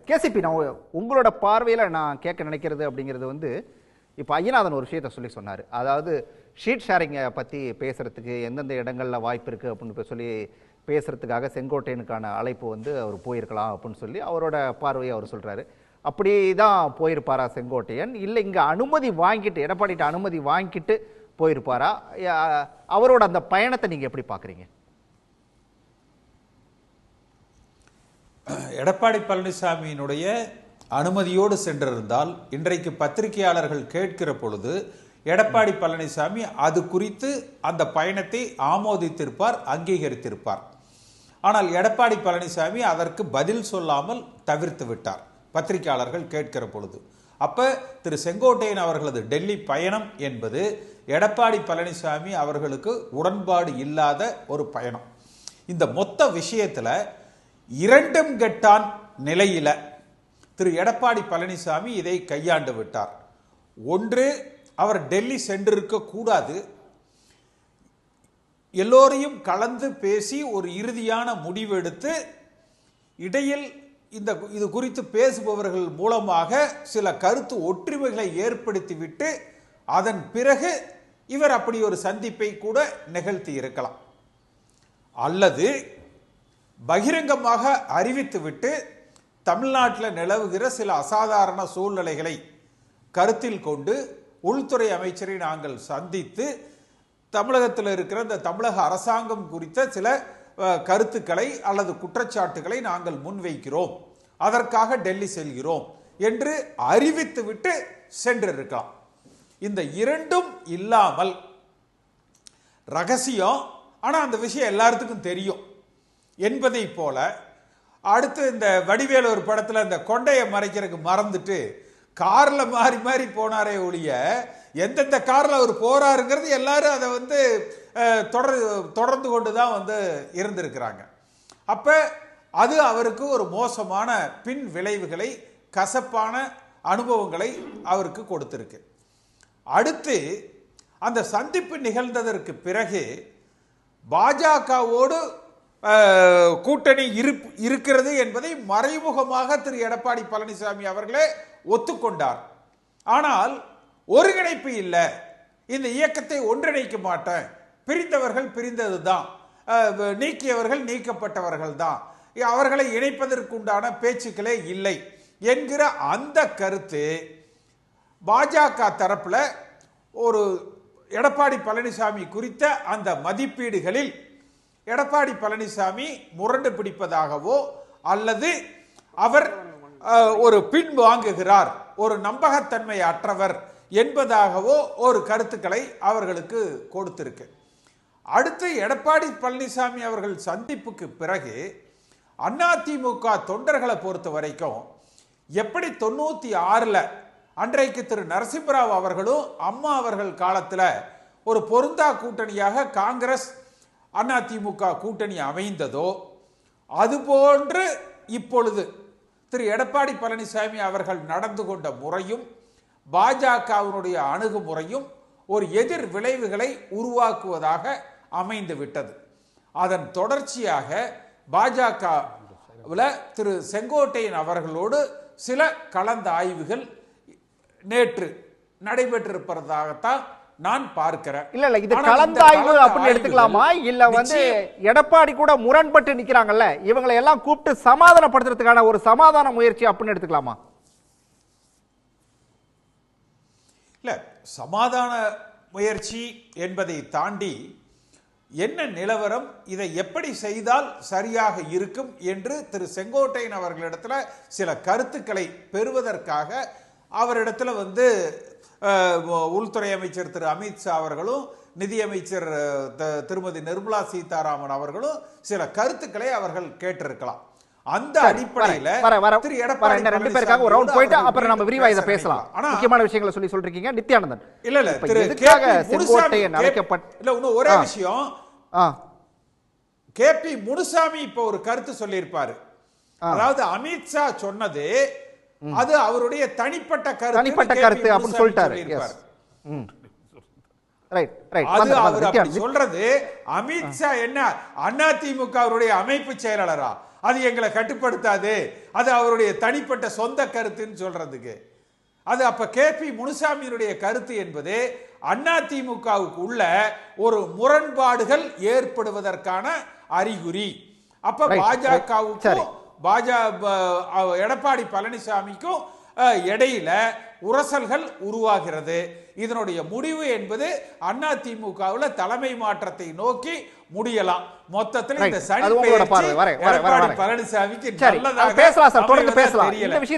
KCP, நான் உங்களோட பார்வையில் நான் கேட்க நினைக்கிறது அப்படிங்கிறது வந்து, இப்போ ஐயநாதன் ஒரு விஷயத்த சொன்னார். அதாவது ஷீட் ஷேரிங்கை பற்றி பேசுறதுக்கு எந்தெந்த இடங்களில் வாய்ப்பு இருக்குது அப்படின்னு சொல்லி பேசுறதுக்காக செங்கோட்டையனுக்கான அழைப்பு வந்து அவர் போயிருக்கலாம் அப்படின்னு சொல்லி அவரோட பார்வையை அவர் சொல்கிறாரு. அப்படி தான் போயிருப்பாரா செங்கோட்டையன், இல்லை இங்கே அனுமதி வாங்கிட்டு எடப்பாடிட்ட அனுமதி வாங்கிட்டு போயிருப்பாரா? அவரோட அந்த பயணத்தை நீங்கள் எப்படி பார்க்குறீங்க? எடப்பாடி பழனிசாமியினுடைய அனுமதியோடு சென்றிருந்தால் இன்றைக்கு பத்திரிகையாளர்கள் கேட்கிற பொழுது எடப்பாடி பழனிசாமி அது குறித்து அந்த பயணத்தை ஆமோதித்திருப்பார், அங்கீகரித்திருப்பார். ஆனால் எடப்பாடி பழனிசாமி அதற்கு பதில் சொல்லாமல் தவிர்த்து விட்டார் பத்திரிகையாளர்கள் கேட்கிற பொழுது. அப்ப திரு செங்கோட்டையன் அவர்களது டெல்லி பயணம் என்பது எடப்பாடி பழனிசாமி அவர்களுக்கு உடன்பாடு இல்லாத ஒரு பயணம். இந்த மொத்த விஷயத்துல இரண்டும் கெட்டான் நிலையில திரு எடப்பாடி பழனிசாமி இதை கையாண்டு விட்டார். ஒன்று, அவர் டெல்லி சென்றிருக்க கூடாது, எல்லோரையும் கலந்து பேசி ஒரு இறுதியான முடிவெடுத்து இடையில் இது குறித்து பேசுபவர்கள் மூலமாக சில கருத்து ஒற்றுமைகளை ஏற்படுத்திவிட்டு அதன் பிறகு இவர் அப்படி ஒரு சந்திப்பை கூட நிகழ்த்தி இருக்கலாம். அல்லது பகிரங்கமாக அறிவித்துவிட்டு தமிழ்நாட்டில் நிலவுகிற சில அசாதாரண சூழ்நிலைகளை கருத்தில் கொண்டு உள்துறை அமைச்சரை நாங்கள் சந்தித்து தமிழகத்தில் இருக்கிற இந்த தமிழக அரசாங்கம் குறித்த சில கருத்துக்களை அல்லது குற்றச்சாட்டுகளை நாங்கள் முன்வைக்கிறோம், அதற்காக டெல்லி செல்கிறோம் என்று அறிவித்துவிட்டு சென்றிருக்கலாம். இந்த இரண்டும் இல்லாமல் ரகசியம், ஆனால் அந்த விஷயம் எல்லாத்துக்கும் தெரியும் என்பதை போல, அடுத்து இந்த வடிவேலு ஒரு படத்தில் இந்த கொண்டையை மறைக்கிறதுக்கு மறந்துட்டு கார்ல மாறி மாறி போனாரே ஒழிய எந்தெந்த கார்ல அவர் போறாருங்கிறது எல்லாரும் அதை வந்து தொடர்ந்து கொண்டு தான் வந்து இருந்திருக்கிறாங்க. அப்ப அது அவருக்கு ஒரு மோசமான பின் விளைவுகளை, கசப்பான அனுபவங்களை அவருக்கு கொடுத்திருக்கு. அடுத்து அந்த சந்திப்பு நிகழ்ந்ததற்கு பிறகு பாஜகவோடு கூட்டணி இருக்கிறது என்பதை மறைமுகமாக திரு எடப்பாடி பழனிசாமி அவர்களே ஒத்துக்கொண்டார். ஆனால் ஒருங்கிணைப்பு இல்லை, இந்த இயக்கத்தை ஒன்றிணைக்க மாட்டேன், பிரிந்தவர்கள் பிரிந்ததுதான், நீக்கியவர்கள் நீக்கப்பட்டவர்கள் தான், அவர்களை இணைப்பதற்குண்டான பேச்சுக்களே இல்லை என்கிற அந்த கருத்து பாஜக தரப்புல ஒரு எடப்பாடி பழனிசாமி குறித்த அந்த மதிப்பீடுகளில் எடப்பாடி பழனிசாமி முரண்டு பிடிப்பதாகவோ அல்லது அவர் ஒரு பின் வாங்குகிறார், ஒரு நம்பகத்தன்மை அற்றவர் என்பதாகவோ ஒரு கருத்துக்களை அவர்களுக்கு கொடுத்திருக்கு. அடுத்து எடப்பாடி பழனிசாமி அவர்கள் சந்திப்புக்கு பிறகு அதிமுக தொண்டர்களை பொறுத்த வரைக்கும் எப்படி 96ல் அன்றைக்கு திரு நரசிம்மராவ் அவர்களும் அம்மா அவர்கள் காலத்தில் ஒரு பொருந்தா கூட்டணியாக காங்கிரஸ் அதிமுக கூட்டணி அமைந்ததோ அதுபோன்று இப்பொழுது திரு எடப்பாடி பழனிசாமி அவர்கள் நடந்து கொண்ட முறையும் பாஜகவினுடைய அணுகுமுறையும் ஒரு எதிர் விளைவுகளை உருவாக்குவதாக அமைந்து விட்டது. அதன் தொடர்ச்சியாக பாஜக திரு செங்கோட்டையன் அவர்களோடு சில கலந்த ஆய்வுகள் நேற்று நடைபெற்றிருப்பதாகத்தான் நான் பார்க்கிறேன். இல்ல இது கலந்தாய்வு அப்படின்னு எடுத்துக்கலாமா, இல்ல வந்து எடப்பாடி கூட முரண்பட்டு நிக்கிறாங்கல்ல, இவங்களை எல்லாம் கூப்பிட்டு சமாதானப்படுத்துறதுக்கான ஒரு சமாதான முயற்சி அப்படின்னு எடுத்துக்கலாமா? இல்ல, சமாதான முயற்சி என்பதை தாண்டி என்ன நிலவரம், இதை எப்படி செய்தால் சரியாக இருக்கும் என்று திரு செங்கோட்டையன் அவர்களிடத்துல சில கருத்துக்களை பெறுவதற்காக அவரிடத்துல வந்து உள்துறை அமைச்சர் திரு அமித்ஷா அவர்களும் நிதியமைச்சர் திருமதி நிர்மலா சீதாராமன் அவர்களும் சில கருத்துக்களை அவர்கள் கேட்டிருக்கலாம். அந்த அடிப்படையில் திரு எடப்பாடி ரெண்டு பேருக்காக ஒரு ரவுண்ட் போயிட்டு அப்புறம் நம்ம விரிவா இத பேசலாம். முக்கியமான விஷயங்களை சொல்லிருக்கீங்க நித்யானந்தன். இல்ல திரு செங்கோட்டையன் அழைக்கப்பட்ட இல்ல இன்னும் ஒரே விஷயம், கேபி முனுசாமி இப்ப ஒரு கருத்து சொல்லியிருப்பாரு. அதாவது அமித்ஷா சொன்னது அது அவருடைய தனிப்பட்ட கருத்து அப்படின்னு சொல்லிட்டாரு. சொல்றது அமித்ஷா என்ன அதிமுக அமைப்பு செயலாளரா? அது எங்களை கட்டுப்படுத்தாது, அது அவருடைய தனிப்பட்ட சொந்த கருத்துன்னு சொல்றதுக்கு. அது அப்ப கேபி முனுசாமியினுடைய கருத்து என்பது அதிமுகவுக்கு உள்ள ஒரு முரண்பாடுகள் ஏற்படுவதற்கான அறிகுறி. அப்ப பாஜகவுக்கும் எடப்பாடி பழனிசாமிக்கும் இடையில உரசல்கள் உருவாகிறது. இதனுடைய முடிவு என்பது அதிமுகவுல தலைமை மாற்றத்தை நோக்கி முடியலாம். மொத்தத்தில் இந்த சனி பெயர்ச்சி எடப்பாடி பழனிசாமிக்கு நல்லதாக பேசலாம் சார், தொடர்ந்து பேசலாம். இந்த விஷயத்தை